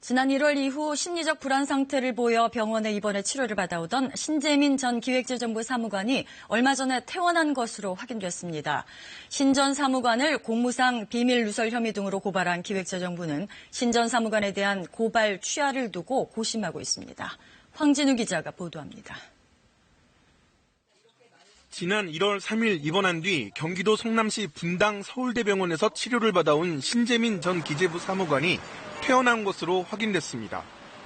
지난 1월 이후 심리적 불안 상태를 보여 병원에 입원해 치료를 받아오던 신재민 전 기획재정부 사무관이 얼마 전에 퇴원한 것으로 확인됐습니다. 신 전 사무관을 공무상 비밀 누설 혐의 등으로 고발한 기획재정부는 신 전 사무관에 대한 고발 취하를 두고 고심하고 있습니다. 황진우 기자가 보도합니다. 지난 1월 3일 입원한 뒤 경기도 성남시 분당 서울대병원에서 치료를 받아온 신재민 전 기재부 사무관이 퇴원한 것으로 확인됐습니다.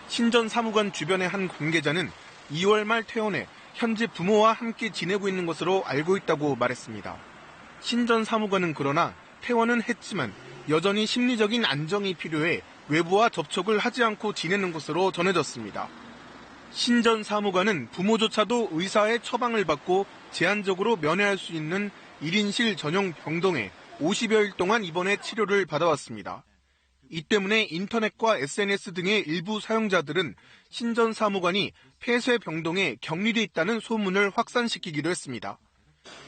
신 전 사무관 주변의 한 관계자는 2월 말 퇴원해 현재 부모와 함께 지내고 있는 것으로 알고 있다고 말했습니다. 신 전 사무관은 그러나 퇴원은 했지만 여전히 심리적인 안정이 필요해 외부와 접촉을 하지 않고 지내는 것으로 전해졌습니다. 신 전 사무관은 부모조차도 의사의 처방을 받고 제한적으로 면회할 수 있는 1인실 전용 병동에 50여일 동안 입원해 치료를 받아왔습니다. 이 때문에 인터넷과 SNS 등의 일부 사용자들은 신 전 사무관이 폐쇄 병동에 격리돼 있다는 소문을 확산시키기도 했습니다.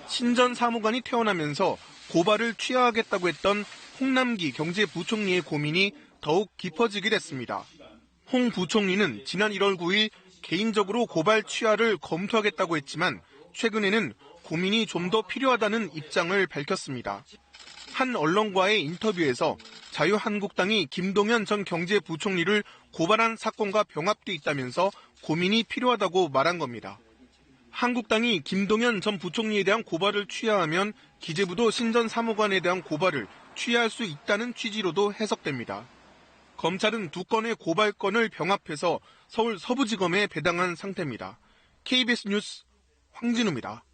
신 전 사무관이 퇴원하면서 고발을 취하하겠다고 했던 홍남기 경제부총리의 고민이 더욱 깊어지게 됐습니다. 홍 부총리는 지난 1월 9일 개인적으로 고발 취하를 검토하겠다고 했지만 최근에는 고민이 좀 더 필요하다는 입장을 밝혔습니다. 한 언론과의 인터뷰에서 자유한국당이 김동연 전 경제부총리를 고발한 사건과 병합돼 있다면서 고민이 필요하다고 말한 겁니다. 한국당이 김동연 전 부총리에 대한 고발을 취하하면 기재부도 신 전 사무관에 대한 고발을 취하할 수 있다는 취지로도 해석됩니다. 검찰은 두 건의 고발건을 병합해서 서울 서부지검에 배당한 상태입니다. KBS 뉴스 황진우입니다.